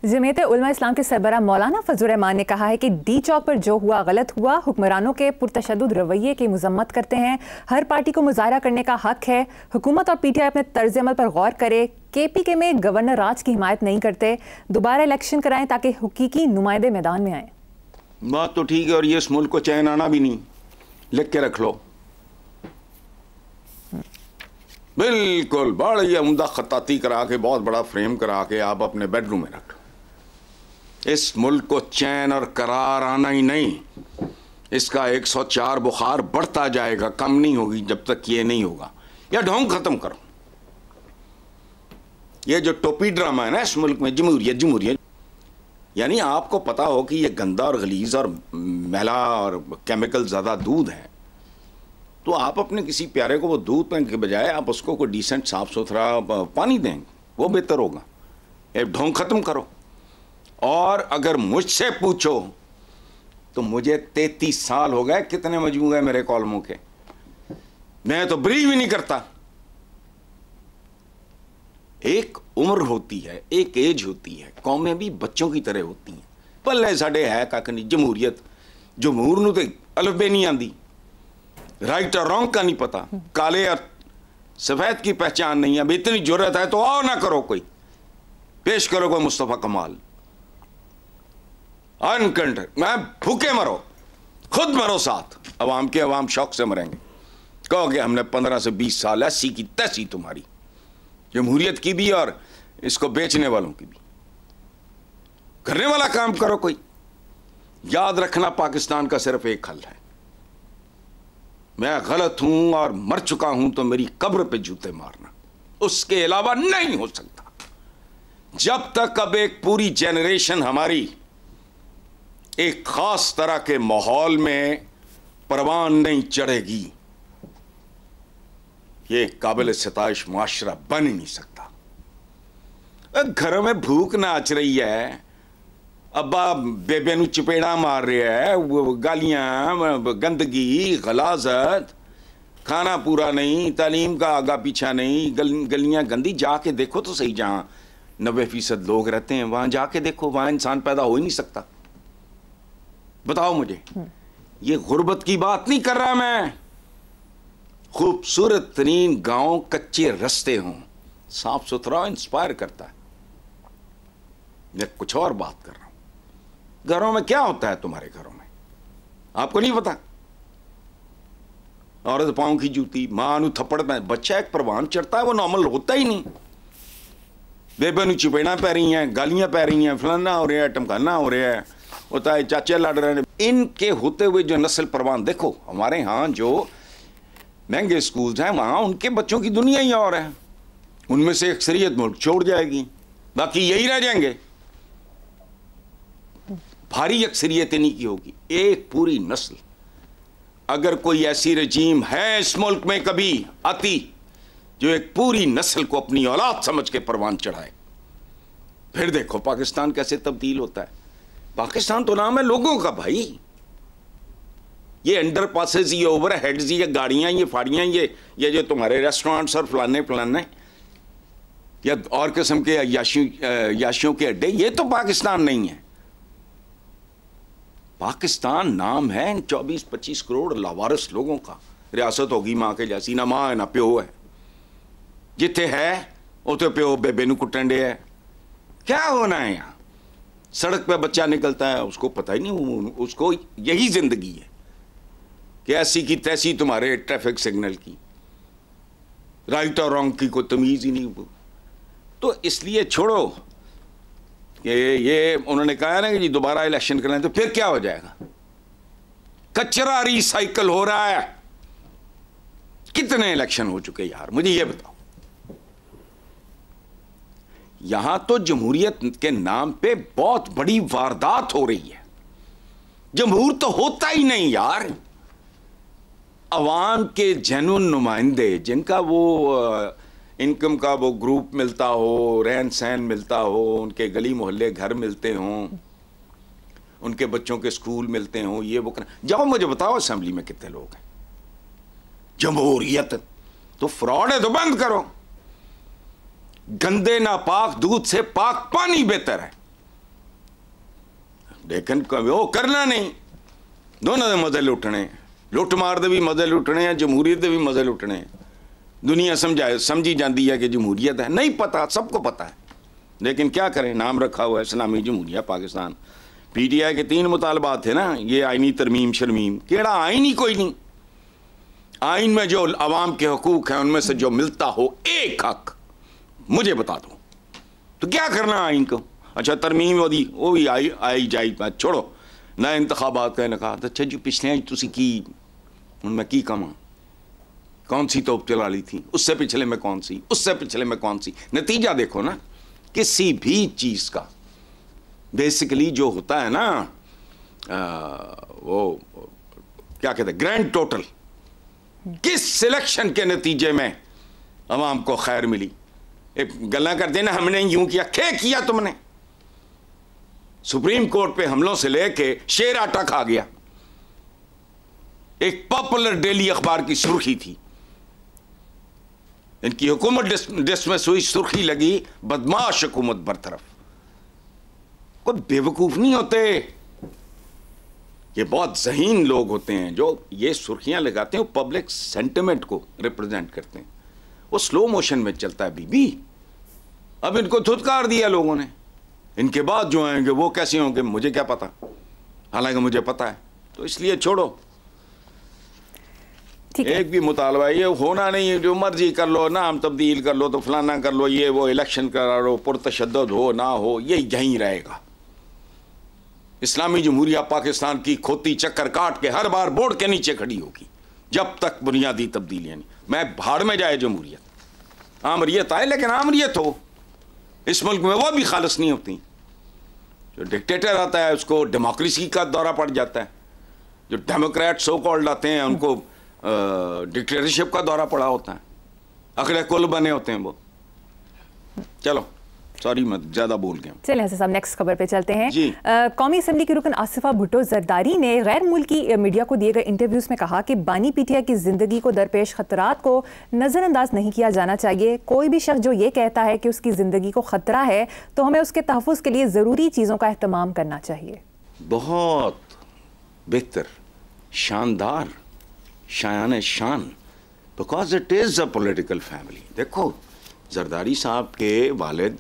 जमीयत उलमा इस्लाम के सरबराह मौलाना फजल रहमान ने कहा है कि डी चौक पर जो हुआ गलत हुआ। हुक्मरानों के पुरतशद्दुद रवैये की मजम्मत करते हैं। हर पार्टी को मुजाहरा करने का हक है। हुकूमत और पीटीआई अपने तर्ज अमल पर गौर करे। केपीके में गवर्नर राज की हिमायत नहीं करते। दोबारा इलेक्शन कराएं ताकि हकीकी नुमाइंदे मैदान में आए। बात तो ठीक है, और ये इस मुल्क को चैन आना भी नहीं, लिख के रख लो। बिल्कुल बड़ी उम्दा खताती करा के, बहुत बड़ा फ्रेम करा के आप अपने बेडरूम में रख लो। इस मुल्क को चैन और करार आना ही नहीं, इसका 104 बुखार बढ़ता जाएगा, कम नहीं होगी जब तक ये नहीं होगा। या ढोंग खत्म करो। ये जो टोपी ड्रामा है ना इस मुल्क में, जमहूरियत जमहूरियत, यानी आपको पता हो कि ये गंदा और गलीज और मैला और केमिकल ज़्यादा दूध है, तो आप अपने किसी प्यारे को वो दूध पीने के बजाय आप उसको कोई डिसेंट साफ सुथरा पानी देंगे, वो बेहतर होगा। ये ढोंग खत्म करो। और अगर मुझसे पूछो तो मुझे 33 साल हो गए, कितने मजमू गए मेरे कॉलमों के, मैं तो बिलीव ही नहीं करता। एक उम्र होती है, एक एज होती है, कौमें भी बच्चों की तरह होती हैं। पल्ले साडे है कख नहीं, जमहूरियत, जमहूर नूं ते अलफबे नहीं आंदी, राइट और रॉन्ग का नहीं पता, काले और सफेद की पहचान नहीं है। अब इतनी जरूरत है तो आओ ना करो, कोई पेश करो कोई मुस्तफा कमाल। अनकंट्र मैं भूखे मरो, खुद मरो साथ, अवाम के अवाम शौक से मरेंगे। कहोगे हमने 15 से 20 साल ऐसी की तैसी तुम्हारी, जमहूरियत की भी और इसको बेचने वालों की भी। करने वाला काम करो कोई। याद रखना पाकिस्तान का सिर्फ एक हल है, मैं गलत हूं और मर चुका हूं तो मेरी कब्र पे जूते मारना, उसके अलावा नहीं हो सकता। जब तक अब एक पूरी जेनरेशन हमारी एक खास तरह के माहौल में परवान नहीं चढ़ेगी, ये काबिल सिताइश मुआशरा बन ही नहीं सकता। घरों में भूख नाच रही है, अब्बा बेबे नू चपेड़ा मार रहा है, गालियां, गंदगी, गलाजत, खाना पूरा नहीं, तालीम का आगा पीछा नहीं, गलियां गंदी। जाके देखो तो सही, जहां 90% लोग रहते हैं वहां जाके देखो, वहां इंसान पैदा हो ही नहीं सकता। बताओ मुझे, ये गुर्बत की बात नहीं कर रहा मैं। खूबसूरत तरीन गांव, कच्चे रास्ते हों, साफ सुथरा, इंस्पायर करता है। मैं कुछ और बात कर रहा हूं। घरों में क्या होता है तुम्हारे घरों में, आपको नहीं पता? औरत पांव की जूती, मां नू थप्पड़ में बच्चा एक परवान चढ़ता है, वो नॉर्मल होता ही नहीं। बेबे नू चपेड़ा पै रही हैं, गालियां पै रही हैं, फलाना हो रहा है, टमकाना हो रहा है, होता है, चाचे लड़ रहे हैं। इनके होते हुए जो नस्ल परवान देखो, हमारे यहाँ जो महंगे स्कूल्स हैं वहाँ उनके बच्चों की दुनिया ही और है। उनमें से अक्सरियत मुल्क छोड़ जाएगी, बाकी यही रह जाएंगे। भारी अक्सरियत इन्हीं की होगी। एक पूरी नस्ल, अगर कोई ऐसी रजीम है इस मुल्क में कभी आती जो एक पूरी नस्ल को अपनी औलाद समझ के परवान चढ़ाए, फिर देखो पाकिस्तान कैसे तब्दील होता है। पाकिस्तान तो नाम है लोगों का भाई। ये अंडर पासेस, ये ओवर हेड्स, ये गाड़ियां, ये फाड़ियां, ये जो तुम्हारे रेस्टोरेंट्स और फलाने फलाने या और किस्म के याशियों के अड्डे, ये तो पाकिस्तान नहीं है। पाकिस्तान नाम है 24-25 करोड़ लावारिस लोगों का। रियासत होगी मां के जैसी, ना मां है ना प्यो है। जिथे है उते प्यो बेबे नू कुटन डे है। क्या होना है यहाँ? सड़क पे बच्चा निकलता है, उसको पता ही नहीं, उसको यही जिंदगी है कि ऐसी की तैसी तुम्हारे ट्रैफिक सिग्नल की, राइट और रॉन्ग की कोई तमीज ही नहीं। तो इसलिए छोड़ो ये उन्होंने कहा ना कि जी दोबारा इलेक्शन करना है, तो फिर क्या हो जाएगा? कचरा रिसाइकल हो रहा है। कितने इलेक्शन हो चुके यार, मुझे ये बताओ। यहां तो जमहूरियत के नाम पे बहुत बड़ी वारदात हो रही है। जमहूर तो होता ही नहीं यार। अवाम के जेन्युइन नुमाइंदे, जिनका वो इनकम का वो ग्रुप मिलता हो, रहन सहन मिलता हो, उनके गली मोहल्ले घर मिलते हों, उनके बच्चों के स्कूल मिलते हों, ये वो जाओ मुझे बताओ असेंबली में कितने लोग हैं। जमहूरियत तो फ्रॉड है, तो बंद करो। गंदे नापाक दूध से पाक पानी बेहतर है। लेकिन वो करना नहीं, दोनों दे मजे लुटने, लुट मार दे भी मजे लुटने हैं, जमहूरीत दे भी मजे लुटने हैं। दुनिया समझी जाती है कि जमहूरियत है, नहीं पता, सबको पता है, लेकिन क्या करें, नाम रखा हुआ है इस्लामी जमहूरिया पाकिस्तान। PTI के 3 मुतालबात थे ना, ये आइनी तरमीम शर्मीम, केड़ा आइन ही कोई नहीं। आइन में जो अवाम के हकूक हैं उनमें से जो मिलता हो एक हक मुझे बता दो, तो क्या करना आइन को। अच्छा तरमीम वो भी आई जाई, छोड़ो ना इंतखाबात का कहा। अच्छा जी पिछले तुसी की उनमें की कमा, कौन सी तोप चला ली थी, उससे पिछले में कौन सी, उससे पिछले में कौन सी। नतीजा देखो ना, किसी भी चीज़ का बेसिकली जो होता है ना वो क्या कहते हैं ग्रैंड टोटल, किस सिलेक्शन के नतीजे में अवाम को खैर मिली। एक गल्ला कर देना हमने यूं किया, क्या किया तुमने। सुप्रीम कोर्ट पे हमलों से लेके शेर आटा खा गया। एक पॉपुलर डेली अखबार की सुर्खी थी, इनकी हुकूमत डिसमिस हुई, सुर्खी लगी बदमाश हुकूमत बरतरफ। कोई बेवकूफ नहीं होते, ये बहुत ज़हीन लोग होते हैं जो ये सुर्खियां लगाते हैं, पब्लिक सेंटिमेंट को रिप्रेजेंट करते हैं। वो स्लो मोशन में चलता है बीबी। अब इनको धुतकार दिया लोगों ने, इनके बाद जो आएंगे वो कैसे होंगे मुझे क्या पता, हालांकि मुझे पता है। तो इसलिए छोड़ो, एक भी मुतालबा ये होना नहीं है, जो मर्जी कर लो, नाम तब्दील कर लो, तो फलाना कर लो, ये वो इलेक्शन करा लो, पुरतशद्दुद हो ना हो, ये यहीं रहेगा। इस्लामी जमहूरिया पाकिस्तान की खोती चक्कर काट के हर बार बोर्ड के नीचे खड़ी होगी जब तक बुनियादी तब्दीलियां नहीं। मैं भाड़ में जाए जमहूरियत, आमरियत आए, लेकिन आमरियत हो। इस मुल्क में वो भी खालिस नहीं होती। जो डिक्टेटर आता है उसको डेमोक्रेसी का दौरा पड़ जाता है, जो डेमोक्रेट सो कॉल्ड आते हैं उनको डिक्टेटरशिप का दौरा पड़ा होता है, अकड़े कुल बने होते हैं वो। चलो सॉरी मैं ज्यादा बोल गया। चलिए साहब नेक्स्ट खबर पे चलते हैं। कौमी असेंबली की रुकन आसिफा भुट्टो जरदारी ने गैर मुल्की मीडिया को दिए गए इंटरव्यूज में कहा कि बानी पीटीआई की जिंदगी को दरपेश खतरात को नजरअंदाज नहीं किया जाना चाहिए। कोई भी शख्स जो ये कहता है कि उसकी जिंदगी को खतरा है तो हमें उसके तहफ़्फ़ुज़ के लिए जरूरी चीजों का एहतमाम करना चाहिए। बहुत बेहतर, शानदार, शायान शान, because it is a political family. देखो जरदारी साहब के वालिद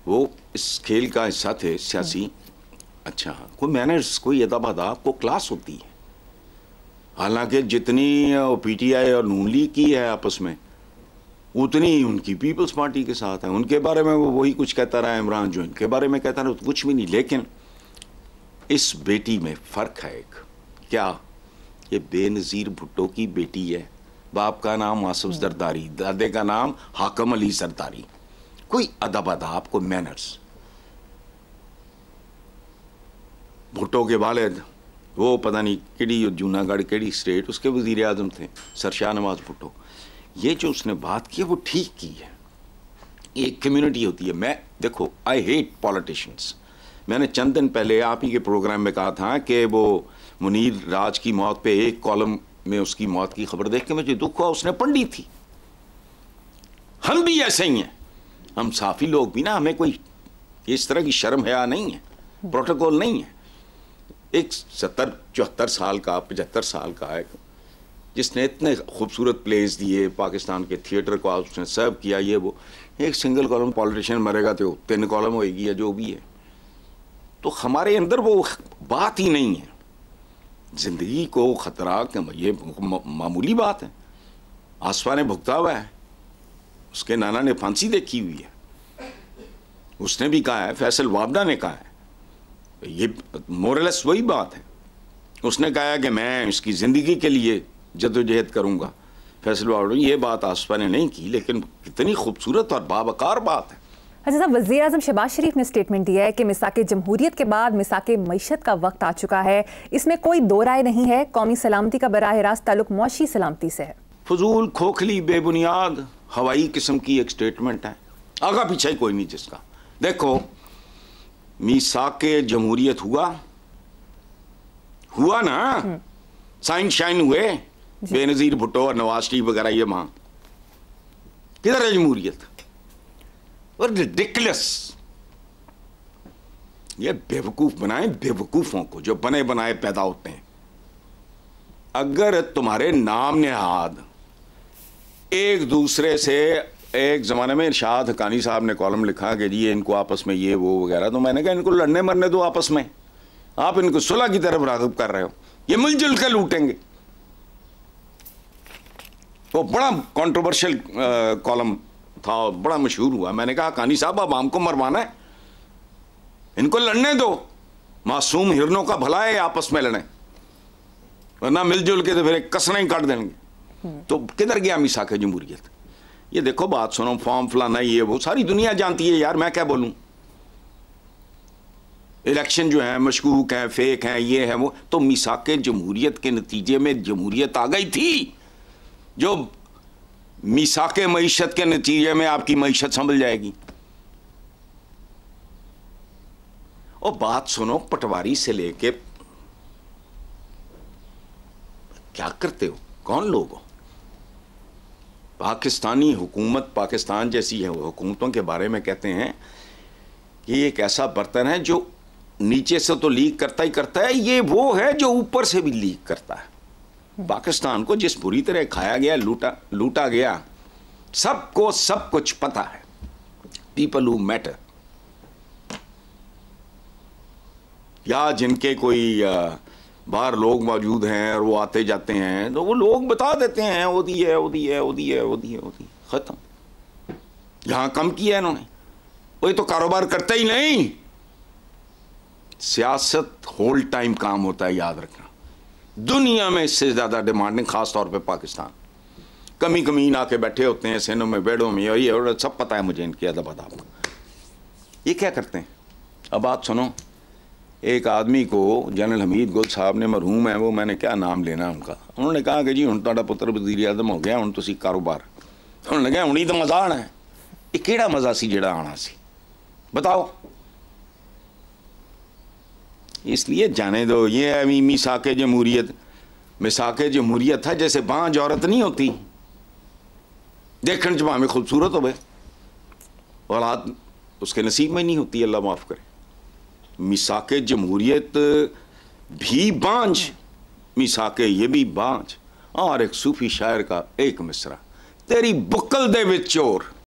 वो इस खेल का हिस्सा थे सियासी। अच्छा, कोई मैनर्स, कोई अदब अदाब को क्लास होती है। हालांकि जितनी PTI और नून लीग की है आपस में, उतनी ही उनकी पीपल्स पार्टी के साथ है। उनके बारे में वो वही कुछ कहता रहा इमरान, जो इनके बारे में कहता रहा तो कुछ भी नहीं। लेकिन इस बेटी में फ़र्क है एक, क्या ये बेनज़ीर भुट्टो की बेटी है, बाप का नाम आसिफ जरदारी, दादे का नाम हाकम अली जरदारी। कोई अदब अदाब, कोई मैनर्स। भुट्टो के वालिद वो पता नहीं केड़ी जूनागढ़ केड़ी स्टेट, उसके वज़ीर आज़म थे सर शाह नवाज भुट्टो। ये जो उसने बात की है वो ठीक की है। एक कम्युनिटी होती है। मैं देखो आई हेट पॉलिटिशियंस। मैंने चंद दिन पहले आप ही के प्रोग्राम में कहा था कि वो मुनीर राज की मौत पे एक कॉलम में उसकी मौत की खबर देख के मुझे दुख हुआ। उसने पढ़ी थी। हम भी ऐसे ही हैं, हम साफी लोग भी ना, हमें कोई इस तरह की शर्म हया नहीं है, प्रोटोकॉल नहीं है। एक 70-74 साल का 75 साल का है जिसने इतने खूबसूरत प्लेस दिए पाकिस्तान के थिएटर को, उसने सर्व किया, ये वो। एक सिंगल कॉलम पॉलिटिशियन मरेगा तो 3 कॉलम होएगी या जो भी है। तो हमारे अंदर वो बात ही नहीं है। जिंदगी को खतरा ये मामूली बात है। आसफा ने भुगता हुआ है, उसके नाना ने फांसी देखी हुई है, उसने भी कहा है, फैसल वाबडा ने कहा है, ये मोरलेस वही बात है। उसने कहा है कि मैं इसकी ज़िंदगी के लिए जद्दोजहद करूँगा। फैसल वाबडा, ये बात आसफा ने नहीं की, लेकिन कितनी खूबसूरत और बावकार बात है। अच्छा साहब, वज़ीर आज़म शहबाज शरीफ ने स्टेटमेंट दिया है कि मिसाके जमहूरियत के बाद मिसाके मईशत का वक्त आ चुका है। इसमें कोई दो राय नहीं है। कौमी सलामती का बराह रास्त ताल्लुक मुआशी सलामती से है। फजूल, खोखली, बेबुनियाद, हवाई किस्म की एक स्टेटमेंट है, आगा पीछे कोई नहीं जिसका। देखो मिसाके जमहूरियत हुआ ना, साइन शाइन हुए, बेनज़ीर भुट्टो और नवाज शरीफ वगैरह, ये वहां किधर है जमहूरियत? और रिडिकुलस। ये बेवकूफ बनाए बेवकूफों को, जो बने बनाए पैदा होते हैं। अगर तुम्हारे नाम नेहाद एक दूसरे से, एक ज़माने में इरशाद हक़ानी साहब ने कॉलम लिखा कि जी इनको आपस में ये वो वगैरह, तो मैंने कहा इनको लड़ने मरने दो आपस में, आप इनको सुलह की तरफ राग़िब कर रहे हो, ये मिलजुल के लूटेंगे। वो बड़ा कंट्रोवर्शियल कॉलम था, बड़ा मशहूर हुआ। मैंने कहा हक़ानी साहब अब हमको मरवाना है, इनको लड़ने दो, मासूम हिरनों का भला है आपस में लड़ें, वरना मिलजुल के तो फिर कसरें ही काट देंगे। तो किधर गया मिसाक जमहूरियत? ये देखो बात सुनो, फॉर्म फलाना ये वो सारी दुनिया जानती है यार, मैं क्या बोलूं। इलेक्शन जो है मशकूक है, फेक है, ये है वो, तो मिसाक जमहूरियत के नतीजे में जमहूरियत आ गई थी। जो मिसाक मईशत के नतीजे में आपकी मईशत संभल जाएगी। और बात सुनो, पटवारी से लेके क्या करते हो, कौन लोग हो? पाकिस्तानी हुकूमत, पाकिस्तान जैसी हुकूमतों के बारे में कहते हैं कि एक ऐसा बर्तन है जो नीचे से तो लीक करता ही करता है, ये वो है जो ऊपर से भी लीक करता है। पाकिस्तान को जिस बुरी तरह खाया गया, लूटा गया, सबको सब कुछ पता है। पीपल हु मैटर, या जिनके कोई बाहर लोग मौजूद हैं और वो आते जाते हैं, तो वो लोग बता देते हैं ओदी है, ओदी है, ओदी है, ओदी है, ओदी, खत्म। यहां कम किया इन्होंने, वही तो कारोबार करते ही नहीं। सियासत होल टाइम काम होता है, याद रखना। दुनिया में इससे ज्यादा डिमांडिंग, खास तौर पे पाकिस्तान। कमी कमीन आके बैठे होते हैं सेनों में, बेड़ों में, और ये सब पता है मुझे इनकी अदब अदाब। ये क्या करते हैं? अब बात सुनो, एक आदमी को जनरल हमीद गुल साहब ने, मरहूम है वो, मैंने क्या नाम लेना उनका, उन्होंने कहा कि जी हुण तुहाडा पुत्र वज़ीर आज़म हो गया, हुण तुसीं कारोबार। उन्होंने कहा हुण ही तो मज़ा आना है। ये किहड़ा मज़ा सी जिहड़ा आना सी, बताओ। इसलिए जाने दो, ये है मिसाक जमहूरियत। मिसाक जमहूरियत है जैसे बांझ औरत नहीं होती, देखने च भावें खूबसूरत हो, औलाद उसके नसीब में नहीं होती, अल्लाह माफ़ करे। मिसाक जमहूरियत भी बांझ, मिसाक ये भी बांझ। और एक सूफी शायर का एक मिसरा, तेरी बुक्कल दे विच चोर।